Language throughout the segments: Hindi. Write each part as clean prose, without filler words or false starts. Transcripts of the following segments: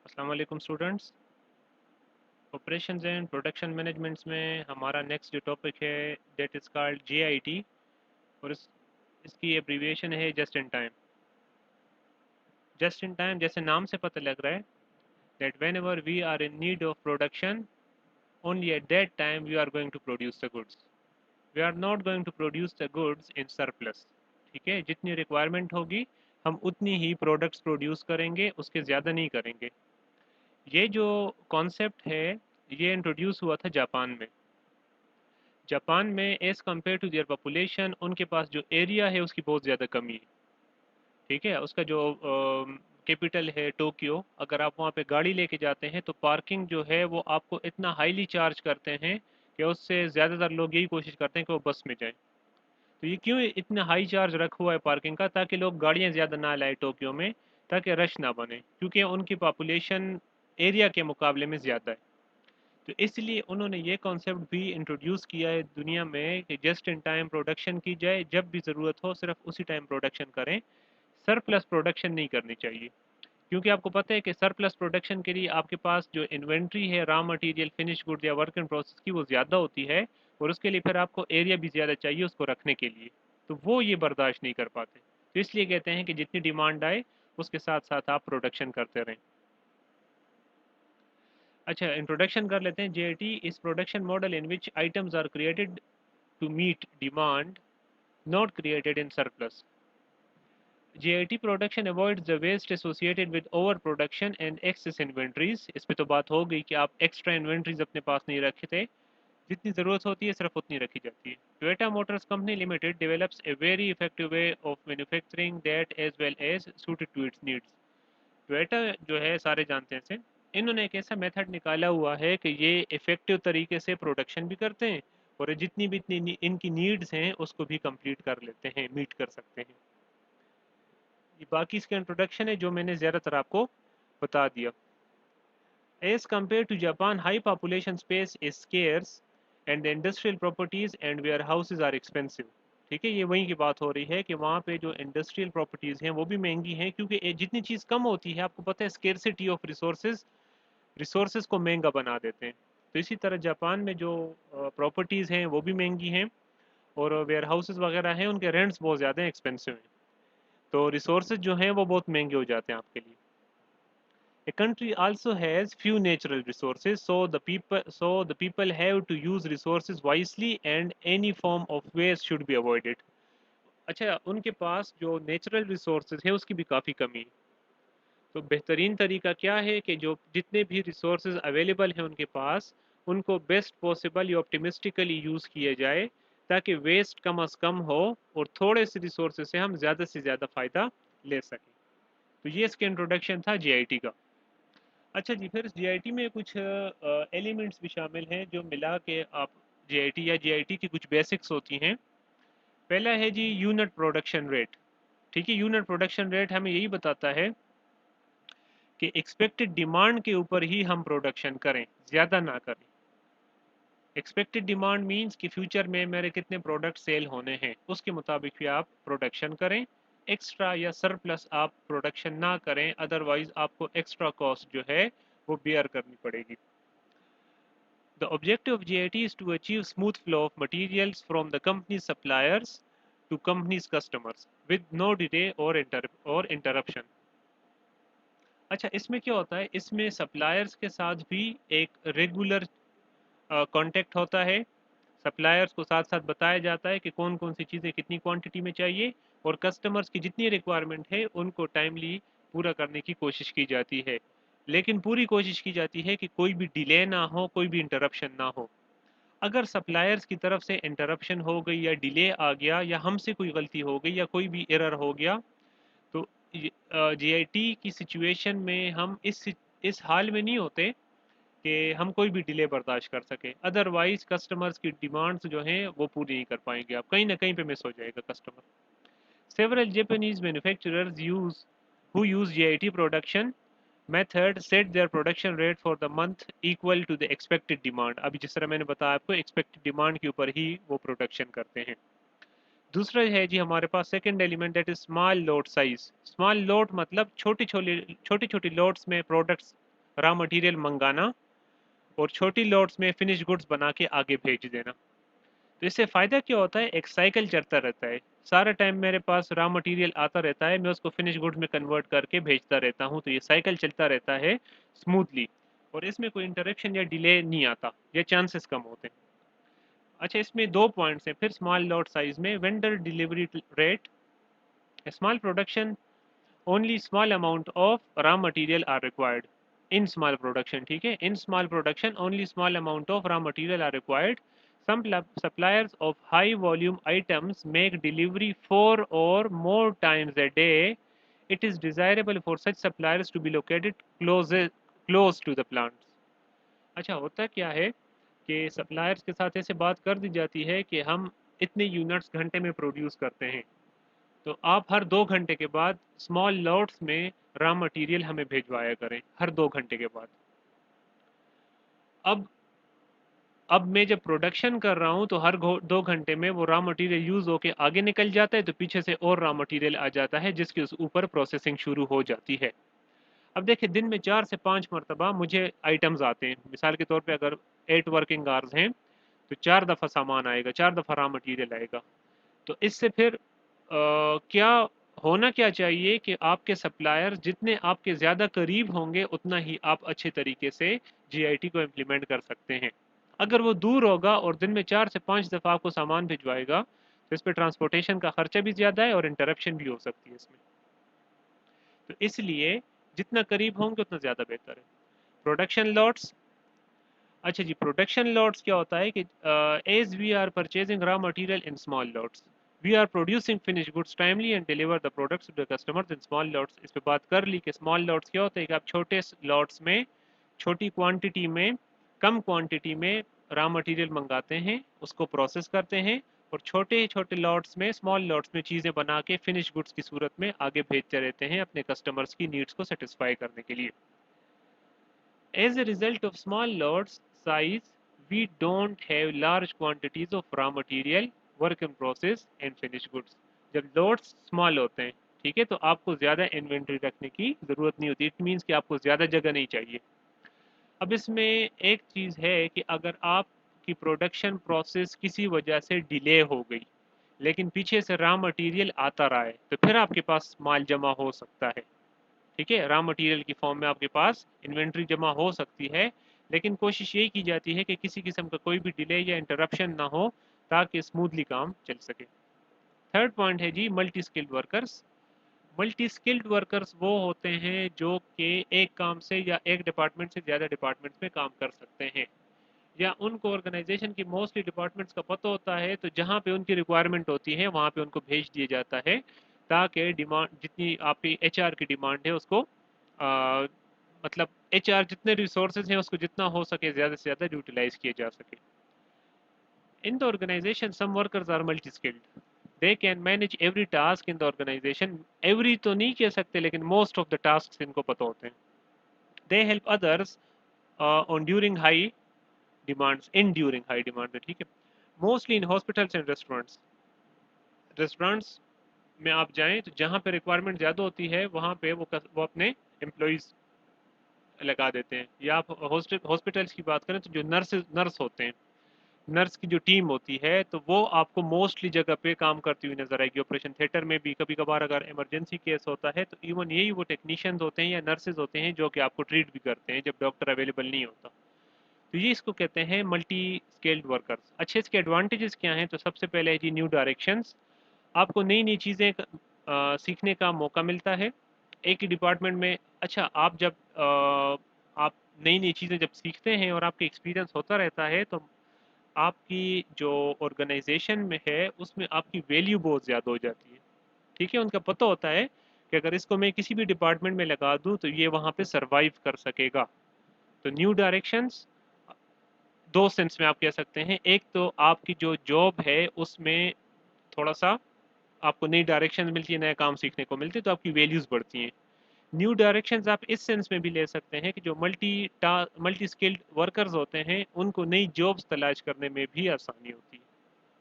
अस्सलाम वालेकुम students. Operations and production managements में हमारा नेक्स्ट जो टॉपिक है दैट इज़ कॉल्ड जीआईटी। और इसकी एब्रीविएशन है just in time. Just in time जैसे नाम से पता लग रहा है that whenever we are in need of production only at that time we are going to produce the goods. We are not going to produce the goods in surplus. ठीक है, जितनी रिक्वायरमेंट होगी हम उतनी ही प्रोडक्ट्स प्रोड्यूस करेंगे, उसके ज़्यादा नहीं करेंगे। ये जो कॉन्सेप्ट है ये इंट्रोड्यूस हुआ था जापान में। जापान में as compare to their population उनके पास जो एरिया है उसकी बहुत ज़्यादा कमी है। ठीक है, उसका जो कैपिटल है टोक्यो, अगर आप वहाँ पे गाड़ी लेके जाते हैं तो पार्किंग जो है वो आपको इतना हाईली चार्ज करते हैं कि उससे ज़्यादातर लोग यही कोशिश करते हैं कि वो बस में जाएं। तो ये क्यों इतना हाई चार्ज रखा हुआ है पार्किंग का? ताकि लोग गाड़ियाँ ज़्यादा ना लाए टोक्यो में, ताकि रश ना बने, क्योंकि उनकी पॉपुलेशन एरिया के मुकाबले में ज़्यादा है। तो इसलिए उन्होंने ये कॉन्सेप्ट भी इंट्रोड्यूस किया है दुनिया में कि जस्ट इन टाइम प्रोडक्शन की जाए, जब भी ज़रूरत हो सिर्फ उसी टाइम प्रोडक्शन करें। सरप्लस प्रोडक्शन नहीं करनी चाहिए, क्योंकि आपको पता है कि सरप्लस प्रोडक्शन के लिए आपके पास जो इन्वेंट्री है रॉ मटेरियल, फिनिश गुड या वर्क इन प्रोसेस की, वो ज़्यादा होती है। और उसके लिए फिर आपको एरिया भी ज़्यादा चाहिए उसको रखने के लिए। तो वो ये बर्दाश्त नहीं कर पाते। तो इसलिए कहते हैं कि जितनी डिमांड आए उसके साथ साथ आप प्रोडक्शन करते रहें। अच्छा, इंट्रोडक्शन कर लेते हैं। JIT is production model in which items are created to meet demand, not created in surplus. JIT production avoids the waste associated with overproduction and excess inventories. इस पे तो बात हो गई कि आप एक्स्ट्रा इन्वेंट्रीज अपने पास नहीं रखते, जितनी ज़रूरत होती है सिर्फ उतनी रखी जाती है। Toyota motors company limited develops a very effective way of manufacturing that as well as suited to its needs. Toyota जो है सारे जानते हैं इसे। इन्होंने एक ऐसा मेथड निकाला हुआ है कि ये इफ़ेक्टिव तरीके से प्रोडक्शन भी करते हैं और जितनी भी इतनी इनकी नीड्स हैं उसको भी कंप्लीट कर लेते हैं, मीट कर सकते हैं। ये बाकी इसका इंट्रोडक्शन है जो मैंने ज़्यादातर आपको बता दिया। As compare to Japan, high population space is scarce and the industrial properties and warehouses are expensive. ठीक है, ये वहीं की बात हो रही है कि वहाँ पे जो इंडस्ट्रियल प्रॉपर्टीज़ हैं वो भी महंगी हैं, क्योंकि जितनी चीज़ कम होती है आपको पता है स्केर्सिटी ऑफ रिसोर्सेज रिसोर्सेज को महंगा बना देते हैं। तो इसी तरह जापान में जो प्रॉपर्टीज़ हैं वो भी महंगी हैं और वेयर हाउसेज वगैरह हैं उनके रेंट्स बहुत ज़्यादा एक्सपेंसिव हैं। तो रिसोर्सेज जो हैं वो बहुत महंगे हो जाते हैं आपके लिए। A country also has few natural resources, so the people have to use resources wisely and any form of waste should be avoided. अच्छा, उनके पास जो नेचुरल रिसोर्सेज है उसकी भी काफ़ी कमी है। तो बेहतरीन तरीका क्या है कि जो जितने भी रिसोर्सेज अवेलेबल हैं उनके पास, उनको बेस्ट पॉसिबल या ऑप्टिमिस्टिकली यूज़ किया जाए, ताकि वेस्ट कम अज़ कम हो और थोड़े से रिसोर्सेज से हम ज़्यादा से ज़्यादा फ़ायदा ले सकें। तो ये इसका इंट्रोडक्शन था जीआईटी का। अच्छा जी, फिर जीआईटी में कुछ एलिमेंट्स भी शामिल हैं जो मिला के आप जीआईटी या जीआईटी की कुछ बेसिक्स होती हैं। पहला है जी यूनिट प्रोडक्शन रेट। ठीक है, यूनिट प्रोडक्शन रेट हमें यही बताता है कि एक्सपेक्टेड डिमांड के ऊपर ही हम प्रोडक्शन करें, ज़्यादा ना करें। एक्सपेक्टेड डिमांड मींस कि फ्यूचर में मेरे कितने प्रोडक्ट सेल होने हैं, उसके मुताबिक भी आप प्रोडक्शन करें। एक्स्ट्रा या सरप्लस आप प्रोडक्शन ना करें, अदरवाइज आपको एक्स्ट्रा कॉस्ट जो है वो बेयर करनी पड़ेगी। The objective of GIT is to achieve smooth flow of materials from the company's suppliers to company's customers with no delay or interruption. अच्छा, इसमें क्या होता है, इसमें सप्लायर्स के साथ भी एक रेगुलर कांटेक्ट होता है। सप्लायर्स को साथ साथ बताया जाता है कि कौन कौन सी चीज़ें कितनी क्वांटिटी में चाहिए, और कस्टमर्स की जितनी रिक्वायरमेंट है उनको टाइमली पूरा करने की कोशिश की जाती है। लेकिन पूरी कोशिश की जाती है कि कोई भी डिले ना हो, कोई भी इंटरप्शन ना हो। अगर सप्लायर्स की तरफ से इंटरप्शन हो गई या डिले आ गया या हमसे कोई गलती हो गई या कोई भी एरर हो गया, तो जीआईटी की सिचुएशन में हम इस हाल में नहीं होते कि हम कोई भी डिले बर्दाश्त कर सके। अदरवाइज कस्टमर्स की डिमांड्स जो हैं वो पूरी नहीं कर पाएंगे, आप कहीं ना कहीं पे मिस हो जाएगा customer. Several Japanese manufacturers use who use GIT production method set their production rate for the month equal to the expected demand। अभी जिस तरह मैंने बताया आपको, एक्सपेक्टेड डिमांड के ऊपर ही वो प्रोडक्शन करते हैं। दूसरा है जी हमारे पास second element, that is small lot size. Small lot मतलब छोटी छोटी लॉट्स में प्रोडक्ट्स रॉ मटेरियल मंगाना और छोटी लॉट्स में फिनिश गुड्स बना के आगे भेज देना। तो इससे फ़ायदा क्या होता है, एक साइकिल चलता रहता है, सारा टाइम मेरे पास रॉ मटेरियल आता रहता है, मैं उसको फिनिश गुड्स में कन्वर्ट करके भेजता रहता हूँ, तो ये साइकिल चलता रहता है स्मूथली और इसमें कोई इंटरप्शन या डिले नहीं आता, या चांसेस कम होते हैं। अच्छा, इसमें दो पॉइंट्स हैं फिर स्मॉल लॉट साइज में। Vendor delivery rate, small production only small amount of raw material are required in small production, ठीक है, in small production only small amount of raw material are required. Some suppliers of high volume items make delivery 4 or more times a day. It is desirable for such suppliers to be located close to the plants. अच्छा, होता क्या है कि सप्लायर्स के साथ ऐसे बात कर दी जाती है कि हम इतने यूनिट्स घंटे में प्रोड्यूस करते हैं, तो आप हर 2 घंटे के बाद स्मॉल लॉट्स में रॉ मटेरियल हमें भिजवाया करें हर 2 घंटे के बाद। अब अब मैं जब प्रोडक्शन कर रहा हूँ तो हर 2 घंटे में वो रॉ मटेरियल यूज़ होके आगे निकल जाता है, तो पीछे से और रॉ मटेरियल आ जाता है जिसके उस ऊपर प्रोसेसिंग शुरू हो जाती है। अब देखिए, दिन में 4 से 5 मरतबा मुझे आइटम्स आते हैं। मिसाल के तौर पे अगर 8 वर्किंग आवर्स हैं तो 4 दफ़ा सामान आएगा, 4 दफ़ा रॉ मटेरियल आएगा। तो इससे फिर क्या होना क्या चाहिए कि आपके सप्लायर जितने आपके ज़्यादा करीब होंगे उतना ही आप अच्छे तरीके से जीआईटी को इम्प्लीमेंट कर सकते हैं। अगर वो दूर होगा और दिन में 4 से 5 दफ़ा आपको सामान भिजवाएगा तो इस पर ट्रांसपोर्टेशन का खर्चा भी ज़्यादा है और इंटरप्शन भी हो सकती है इसमें। तो इसलिए जितना करीब होंगे उतना ज़्यादा बेहतर है। प्रोडक्शन लॉट्स, अच्छा जी, प्रोडक्शन लॉट्स क्या होता है कि as we are purchasing raw material in small lots, we are producing finish goods timely and deliver the products to the customers in small lots. इस पे बात कर ली कि स्मॉल लॉट्स क्या होता है कि आप छोटे लॉट्स में, छोटी क्वांटिटी में, कम क्वांटिटी में रॉ मटेरियल मंगाते हैं, उसको प्रोसेस करते हैं और छोटे छोटे लॉट्स में, स्मॉल लॉट्स में चीज़ें बना के फिनिश गुड्स की सूरत में आगे भेजते रहते हैं अपने कस्टमर्स की नीड्स को सेटिस्फाई करने के लिए। As a result of small lots size, we don't have large quantities of raw material, work in process and finished goods. जब lots small होते हैं, ठीक है, तो आपको ज़्यादा इन्वेंट्री रखने की ज़रूरत नहीं होती। इट मीन्स कि आपको ज़्यादा जगह नहीं चाहिए। अब इसमें एक चीज़ है कि अगर आपकी प्रोडक्शन प्रोसेस किसी वजह से डिले हो गई लेकिन पीछे से रॉ मटेरियल आता रहा है, तो फिर आपके पास माल जमा हो सकता है। ठीक है, रॉ मटेरियल की फॉर्म में आपके पास इन्वेंट्री जमा हो सकती है, लेकिन कोशिश यही की जाती है कि किसी किस्म का कोई भी डिले या इंटरप्शन ना हो ताकि स्मूथली काम चल सके। थर्ड पॉइंट है जी, multi skilled workers. Multi skilled workers वो होते हैं जो कि एक काम से या एक डिपार्टमेंट से ज़्यादा डिपार्टमेंट्स में काम कर सकते हैं, या उनको ऑर्गेनाइजेशन की मोस्टली डिपार्टमेंट्स का पता होता है, तो जहाँ पे उनकी रिक्वायरमेंट होती है वहाँ पे उनको भेज दिया जाता है ताकि डिमांड जितनी आपकी एचआर की डिमांड है उसको मतलब एचआर जितने रिसोर्सेज हैं उसको जितना हो सके ज़्यादा से ज़्यादा यूटिलाइज किया जा सके। In the organization some workers are multi skilled, they can manage every task in the organization. Every तो नहीं कह सकते लेकिन मोस्ट ऑफ द टास्क इनको पता होते हैं। They help others on during high demands, in during high demand, ठीक है, mostly in hospitals and restaurants. Restaurants में आप जाएं तो जहाँ पे रिक्वायरमेंट ज़्यादा होती है वहाँ पे वो अपने एम्प्लॉयज़ लगा देते हैं। या आप हॉस्पिटल्स की बात करें तो जो नर्स होते हैं, नर्स की जो टीम होती है तो वो आपको मोस्टली जगह पे काम करती हुई नजर आएगी। ऑपरेशन थिएटर में भी कभी कभार अगर इमरजेंसी केस होता है तो इवन यही वो टेक्नीशियंस होते हैं या नर्सेज होते हैं जो कि आपको ट्रीट भी करते हैं जब डॉक्टर अवेलेबल नहीं होता। तो ये इसको कहते हैं मल्टी स्किल्ड वर्कर्स। अच्छे इसके एडवांटेजेस क्या हैं, तो सबसे पहले है जी न्यू डायरेक्शंस। आपको नई नई चीज़ें सीखने का मौका मिलता है एक ही डिपार्टमेंट में। अच्छा, आप जब आप नई नई चीज़ें जब सीखते हैं और आपके एक्सपीरियंस होता रहता है तो आपकी जो ऑर्गेनाइजेशन में है उसमें आपकी वैल्यू बहुत ज़्यादा हो जाती है। ठीक है, उनका पता होता है कि अगर इसको मैं किसी भी डिपार्टमेंट में लगा दूं तो ये वहाँ पे सरवाइव कर सकेगा। तो न्यू डायरेक्शंस दो सेंस में आप कह सकते हैं। एक तो आपकी जो जॉब है उसमें थोड़ा सा आपको नई डायरेक्शन मिलती है, नया काम सीखने को मिलती है, तो आपकी वैल्यूज़ बढ़ती हैं। न्यू डायरेक्शंस आप इस सेंस में भी ले सकते हैं कि जो मल्टी स्किल्ड वर्कर्स होते हैं उनको नई जॉब्स तलाश करने में भी आसानी होती है।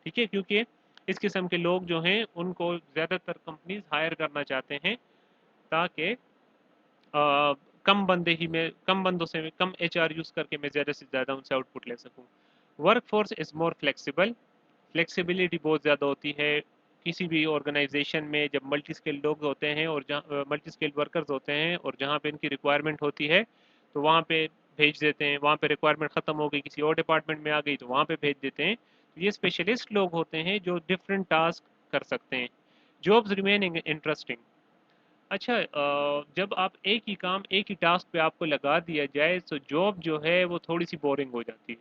ठीक है, क्योंकि इस किस्म के लोग जो हैं उनको ज़्यादातर कंपनीज हायर करना चाहते हैं ताकि कम बंदों से मैं कम एचआर यूज़ करके मैं ज़्यादा से ज़्यादा उनसे आउटपुट ले सकूँ। Work force is more flexible, flexibility बहुत ज़्यादा होती है किसी भी ऑर्गेनाइजेशन में जब मल्टी स्किल्ड लोग होते हैं और जहाँ मल्टी स्किल्ड वर्कर्स होते हैं और जहाँ पे इनकी रिक्वायरमेंट होती है तो वहाँ पे भेज देते हैं, वहाँ पे रिक्वायरमेंट ख़त्म हो गई किसी और डिपार्टमेंट में आ गई तो वहाँ पे भेज देते हैं। तो ये स्पेशलिस्ट लोग होते हैं जो डिफरेंट टास्क कर सकते हैं। Jobs remain interesting. अच्छा, जब आप एक ही काम एक ही टास्क पे आपको लगा दिया जाए तो जॉब जो है वो थोड़ी सी बोरिंग हो जाती है।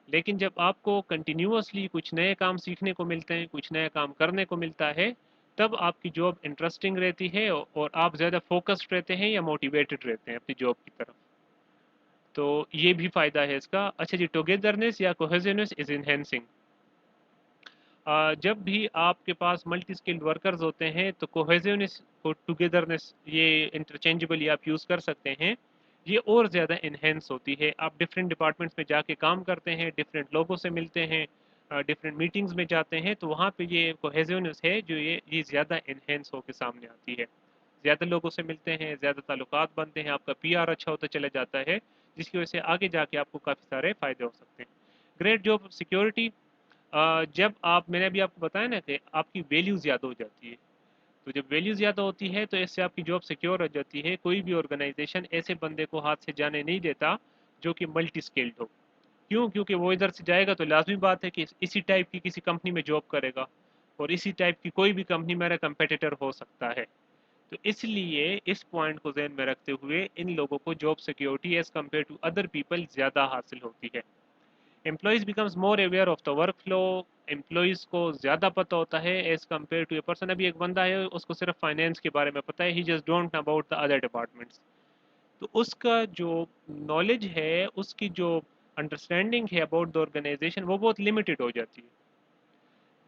लेकिन जब आपको कंटिन्यूअसली कुछ नए काम सीखने को मिलते हैं, कुछ नया काम करने को मिलता है, तब आपकी जॉब इंटरेस्टिंग रहती है और आप ज़्यादा फोकस्ड रहते हैं या मोटिवेटेड रहते हैं अपनी जॉब की तरफ। तो ये भी फ़ायदा है इसका। अच्छा जी, टुगेदरनेस या कोहेसिवनेस इज़ इनहेंसिंग। जब भी आपके पास मल्टी स्किल्ड वर्कर्स होते हैं तो कोहेसिवनेस और टुगेदरनेस ये इंटरचेंजेबली आप यूज़ कर सकते हैं। ये और ज़्यादा इन्हेंस होती है। आप डिफरेंट डिपार्टमेंट्स में जाके काम करते हैं, डिफरेंट लोगों से मिलते हैं, डिफरेंट मीटिंग्स में जाते हैं तो वहाँ पे ये कोहेसिवनेस है जो ये ज़्यादा इन्हेंस होकर सामने आती है। ज़्यादा लोगों से मिलते हैं, ज़्यादा ताल्लुकात बनते हैं, आपका पीआर अच्छा होता चला जाता है, जिसकी वजह से आगे जाके आपको काफ़ी सारे फ़ायदे हो सकते हैं। Great job security. जब आप मैंने अभी आपको बताया ना कि आपकी वैल्यू ज़्यादा हो जाती है, तो जब वैल्यू ज़्यादा होती है तो इससे आपकी जॉब सिक्योर हो जाती है। कोई भी ऑर्गेनाइजेशन ऐसे बंदे को हाथ से जाने नहीं देता जो कि मल्टी स्किल्ड हो। क्यों? क्योंकि वो इधर से जाएगा तो लाजमी बात है कि इसी टाइप की किसी कंपनी में जॉब करेगा और इसी टाइप की कोई भी कंपनी मेरा कंपेटिटर हो सकता है। तो इसलिए इस पॉइंट को ध्यान में रखते हुए इन लोगों को job security as compare to other people ज़्यादा हासिल होती है। Employees becomes more aware of the work flow. Employees को ज़्यादा पता होता है as compare to a person. अभी एक बंदा है उसको सिर्फ फाइनेंस के बारे में पता है, he just don't know about the other departments. तो उसका जो नॉलेज है, उसकी जो अंडरस्टैंडिंग है अबाउट द ऑर्गेनाइजेशन वो बहुत लिमिटेड हो जाती है।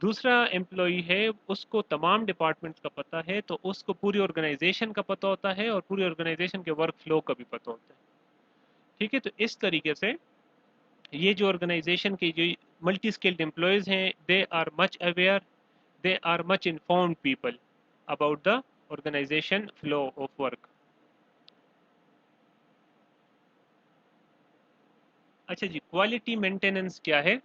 दूसरा एम्प्लॉई है, उसको तमाम डिपार्टमेंट्स का पता है तो उसको पूरी ऑर्गेनाइजेशन का पता होता है और पूरी ऑर्गेनाइजेशन के वर्क फ्लो का भी पता होता है। ठीक है, तो इस तरीके से ये जो ऑर्गेनाइजेशन के जो मल्टी स्किल्ड एम्प्लॉयज़ हैं, they are much aware, they are much informed people about the organization flow of work. अच्छा जी, क्वालिटी मेंटेनेंस क्या है?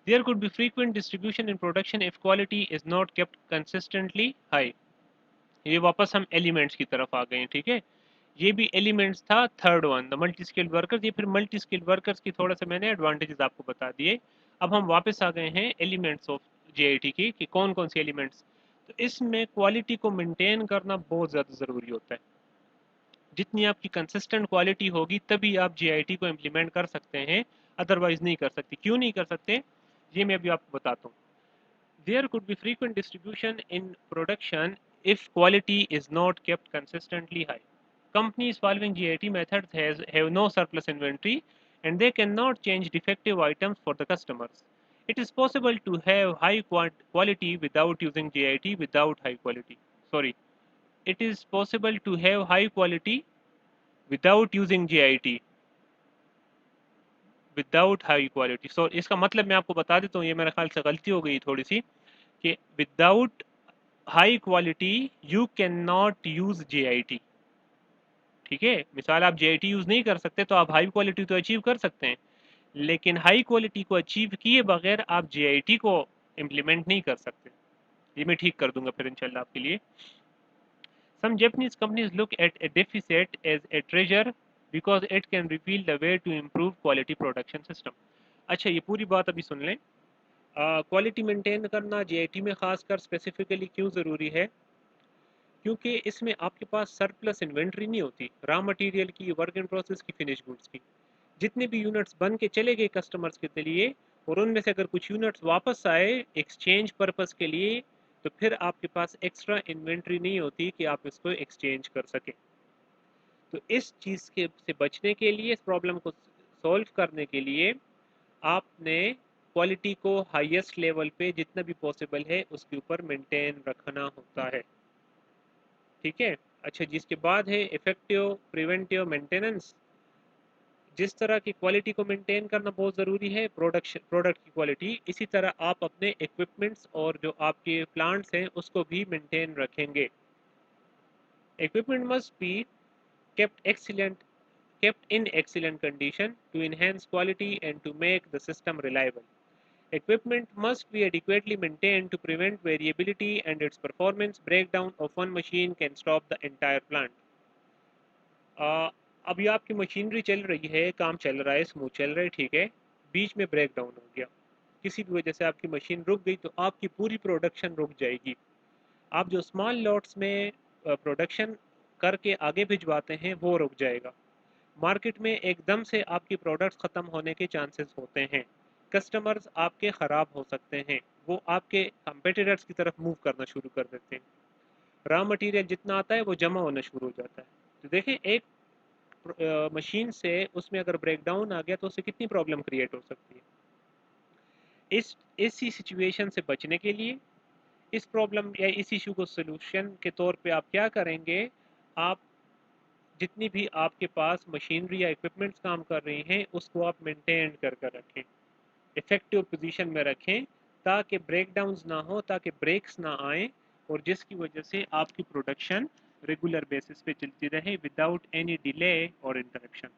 There could be frequent distribution in production if quality is not kept consistently high. ये वापस हम एलिमेंट्स की तरफ आ गए हैं। ठीक है, ये भी एलिमेंट्स था third one the multi skilled workers. ये फिर मल्टी स्किल्ड वर्कर्स की थोड़ा सा मैंने एडवांटेजेस आपको बता दिए। अब हम वापस आ गए हैं एलिमेंट्स ऑफ जेआईटी की कि कौन कौन से एलिमेंट्स। तो इसमें क्वालिटी को मेंटेन करना बहुत ज़्यादा ज़रूरी होता है। जितनी आपकी कंसिस्टेंट क्वालिटी होगी तभी आप जेआईटी को इम्प्लीमेंट कर सकते हैं, अदरवाइज नहीं कर सकते। क्यों नहीं कर सकते ये मैं अभी आपको बताता हूँ। There could be frequent distribution in production if quality is not kept consistently high. Companies following GAT methods have no surplus inventory and they cannot change defective items for the customers. It is possible to have high quality without using GIT without high quality. Sorry, it is possible to have high quality without using GIT. Without high quality. So इसका मतलब मैं आपको बता देता हूँ, ये मेरे ख्याल से गलती हो गई थोड़ी सी कि without high quality you can not use JIT. ठीक है, मिसाल आप जेआईटी यूज नहीं कर सकते तो आप हाई क्वालिटी तो अचीव कर सकते हैं, लेकिन हाई क्वालिटी को अचीव किए बगैर आप जेआईटी को इम्प्लीमेंट नहीं कर सकते। ये मैं ठीक कर दूंगा फिर इंशाल्लाह आपके लिए। Some Japanese companies look at a deficit as a treasure because it can reveal the way to improve quality production system. अच्छा, ये पूरी बात अभी सुन लें। क्वालिटी मेंटेन करना जेआईटी में खासकर स्पेसिफिकली क्यों ज़रूरी है? क्योंकि इसमें आपके पास सरप्लस इन्वेंट्री नहीं होती, रॉ मटेरियल की, वर्क इन प्रोसेस की, फिनिश गुड्स की। जितने भी यूनिट्स बन के चले गए कस्टमर्स के लिए और उनमें से अगर कुछ यूनिट्स वापस आए एक्सचेंज पर्पस के लिए तो फिर आपके पास एक्स्ट्रा इन्वेंट्री नहीं होती कि आप इसको एक्सचेंज कर सकें। तो इस चीज़ के से बचने के लिए, इस प्रॉब्लम को सॉल्व करने के लिए आपने क्वालिटी को हाईएस्ट लेवल पे जितना भी पॉसिबल है उसके ऊपर मेंटेन रखना होता है। ठीक है। अच्छा, जिसके बाद है इफेक्टिव प्रिवेंटिव मेंटेनेंस। जिस तरह की क्वालिटी को मेंटेन करना बहुत ज़रूरी है, प्रोडक्ट की क्वालिटी, इसी तरह आप अपने इक्विपमेंट्स और जो आपके प्लांट्स हैं उसको भी मेंटेन रखेंगे। Equipment must be kept excellent kept in excellent condition to enhance quality and to make the system reliable. Equipment must be adequately maintained to prevent variability and its performance breakdown of one machine can stop the entire plant. अभी आपकी मशीनरी चल रही है, काम चल रहा है, स्मूथ चल रहा है, ठीक है, बीच में ब्रेक डाउन हो गया, किसी भी वजह से आपकी मशीन रुक गई तो आपकी पूरी प्रोडक्शन रुक जाएगी। आप जो स्मॉल लॉट्स में प्रोडक्शन करके आगे भिजवाते हैं वो रुक जाएगा। मार्केट में एकदम से आपकी प्रोडक्ट्स ख़त्म होने के चांसेस होते हैं। कस्टमर्स आपके ख़राब हो सकते हैं, वो आपके कंपेटिटर्स की तरफ मूव करना शुरू कर देते हैं। रॉ मटेरियल जितना आता है वो जमा होना शुरू हो जाता है। तो देखें, एक मशीन से उसमें अगर ब्रेकडाउन आ गया तो उससे कितनी प्रॉब्लम क्रिएट हो सकती है। इसी सिचुएशन से बचने के लिए, इस प्रॉब्लम या इस इशू को सोल्यूशन के तौर पे आप क्या करेंगे, आप जितनी भी आपके पास मशीनरी या इक्विपमेंट्स काम कर रही हैं उसको आप मेंटेन कर कर रखें, इफेक्टिव पोजीशन में रखें, ताकि ब्रेकडाउन्स ना हो, ताकि ब्रेक्स ना आए, और जिसकी वजह से आपकी प्रोडक्शन रेगुलर बेसिस पे चलती रहे विदाउट एनी डिले और इंटरप्शन।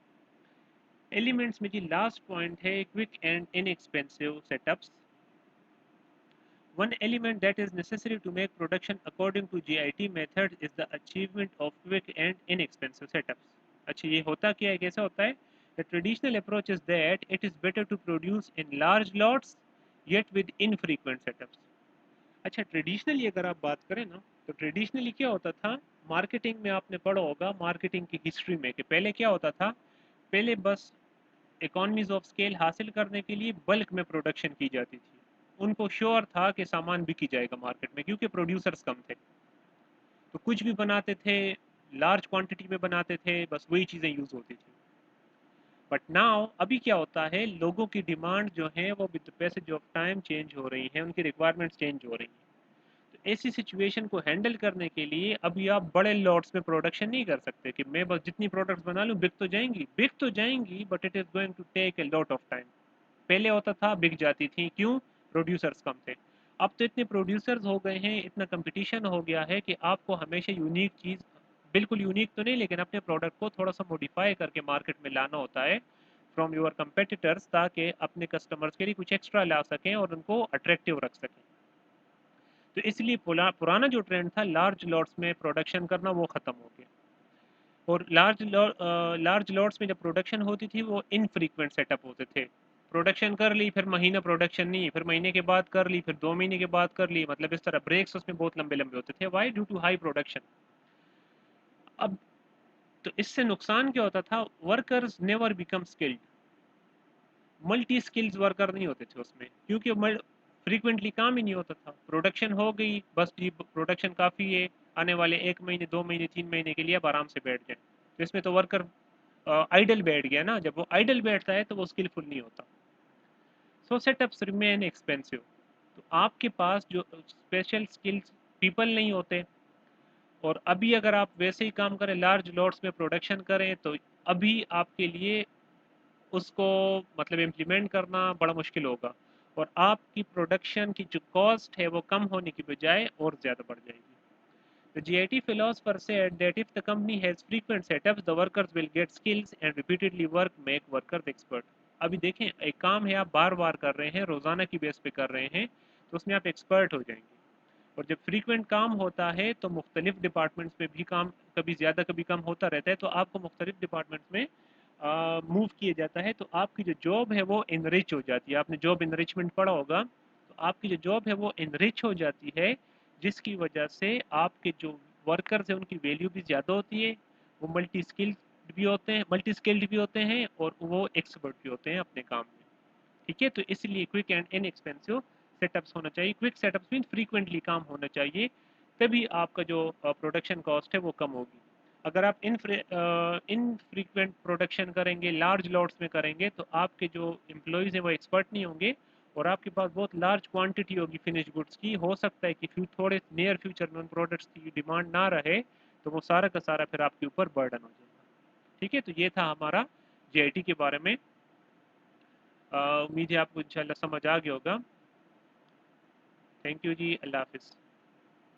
एलिमेंट्स में जी लास्ट पॉइंट है quick and inexpensive setups. One element that is necessary to make production according to GIT method is the achievement of quick and inexpensive setups. अच्छा, ये होता क्या है, कैसा होता है? The traditional approach is that it is better to produce in large lots yet with infrequent setups. अच्छा, ट्रेडिशनली अगर आप बात करें ना, तो ट्रेडिशनली क्या होता था, मार्केटिंग में आपने पढ़ा होगा, मार्केटिंग की हिस्ट्री में, कि पहले क्या होता था, पहले बस इकोनॉमीज ऑफ स्केल हासिल करने के लिए बल्क में प्रोडक्शन की जाती थी। उनको श्योर था कि सामान बिक जाएगा मार्केट में, क्योंकि प्रोड्यूसर्स कम थे, तो कुछ भी बनाते थे, लार्ज क्वांटिटी में बनाते थे, बस वही चीज़ें यूज़ होती थी। बट नाउ अभी क्या होता है, लोगों की डिमांड जो है वो with passage of time change हो रही है, उनकी रिक्वायरमेंट्स चेंज हो रही हैं। तो ऐसी सिचुएशन को हैंडल करने के लिए अभी आप बड़े लॉट्स में प्रोडक्शन नहीं कर सकते कि मैं बस जितनी प्रोडक्ट्स बना लूँ, बिक तो जाएंगी, but it is going to take a lot of time. पहले होता था बिक जाती थी, क्यों? प्रोड्यूसर्स कम थे। अब तो इतने प्रोड्यूसर्स हो गए हैं, इतना कंपटीशन हो गया है कि आपको हमेशा यूनिक चीज़, बिल्कुल यूनिक तो नहीं, लेकिन अपने प्रोडक्ट को थोड़ा सा मॉडिफाई करके मार्केट में लाना होता है फ्रॉम योर कंपेटिटर्स, ताकि अपने कस्टमर्स के लिए कुछ एक्स्ट्रा ला सकें और उनको अट्रैक्टिव रख सकें। तो इसलिए पुराना जो ट्रेंड था लार्ज लॉट्स में प्रोडक्शन करना, वो ख़त्म हो गया। और लार्ज लॉट्स में जब प्रोडक्शन होती थी वो इनफ्रीक्वेंट सेटअप होते थे। प्रोडक्शन कर ली, फिर महीना प्रोडक्शन नहीं, फिर महीने के बाद कर ली, फिर 2 महीने के बाद कर ली, मतलब इस तरह ब्रेक्स उसमें बहुत लंबे लंबे होते थे। Why? Due to high production. अब तो इससे नुकसान क्या होता था, workers never become skilled. Multi skills worker नहीं होते थे उसमें, क्योंकि फ्रीक्वेंटली काम ही नहीं होता था। प्रोडक्शन हो गई, बस जी प्रोडक्शन काफ़ी है, आने वाले 1 महीने 2 महीने 3 महीने के लिए आप आराम से बैठ जाए। तो इसमें तो वर्कर आइडल बैठ गया ना, जब वो आइडल बैठता है तो वो स्किलफुल नहीं होता। सो सेटअप्स रिमेन एक्सपेंसिव। तो आपके पास जो स्पेशल स्किल्स पीपल नहीं होते, और अभी अगर आप वैसे ही काम करें, लार्ज लॉट्स में प्रोडक्शन करें, तो अभी आपके लिए उसको मतलब इम्प्लीमेंट करना बड़ा मुश्किल होगा, और आपकी प्रोडक्शन की जो कॉस्ट है वो कम होने की बजाय और ज़्यादा बढ़ जाएगी। The GIT philosopher said that if the company has frequent setups, the workers will get skills and repeatedly work make workers expert. अभी देखें, एक काम है आप बार बार कर रहे हैं, रोजाना की बेस पे कर रहे हैं, तो उसमें आप एक्सपर्ट हो जाएंगे। और जब फ्रीक्वेंट काम होता है तो मुख्तलिफ डिपार्टमेंट्स में भी काम कभी ज़्यादा कभी कम होता रहता है, तो आपको मुख्तलिफ डिपार्टमेंट्स में मूव किया जाता है, तो आपकी जो जॉब है वो इनरिच हो जाती है। आपने जॉब इनरिचमेंट पढ़ा होगा, तो आपकी जो जॉब है वो इनरिच हो जाती है, जिसकी वजह से आपके जो वर्कर्स हैं उनकी वैल्यू भी ज़्यादा होती है, वो मल्टी स्किल्ड भी होते हैं और वो एक्सपर्ट भी होते हैं अपने काम में। ठीक है, तो इसलिए क्विक एंड इनएक्सपेंसिव सेटअप्स होना चाहिए। क्विक सेटअप्स मीन फ्रीक्वेंटली काम होना चाहिए, तभी आपका जो प्रोडक्शन कॉस्ट है वो कम होगी। अगर आप इनफ्रीक्वेंट प्रोडक्शन करेंगे, लार्ज लॉट्स में करेंगे, तो आपके जो एम्प्लॉयज़ हैं वो एक्सपर्ट नहीं होंगे, और आपके पास बहुत लार्ज क्वांटिटी होगी फिनिश गुड्स की। हो सकता है कि थोड़े नियर फ्यूचर में उन प्रोडक्ट्स की डिमांड ना रहे, तो वो सारा का सारा फिर आपके ऊपर बर्डन हो जाएगा। ठीक है, तो ये था हमारा JIT के बारे में। उम्मीद है आपको इंशाल्लाह समझ आ गया होगा। थैंक यू जी, अल्लाह हाफिज़।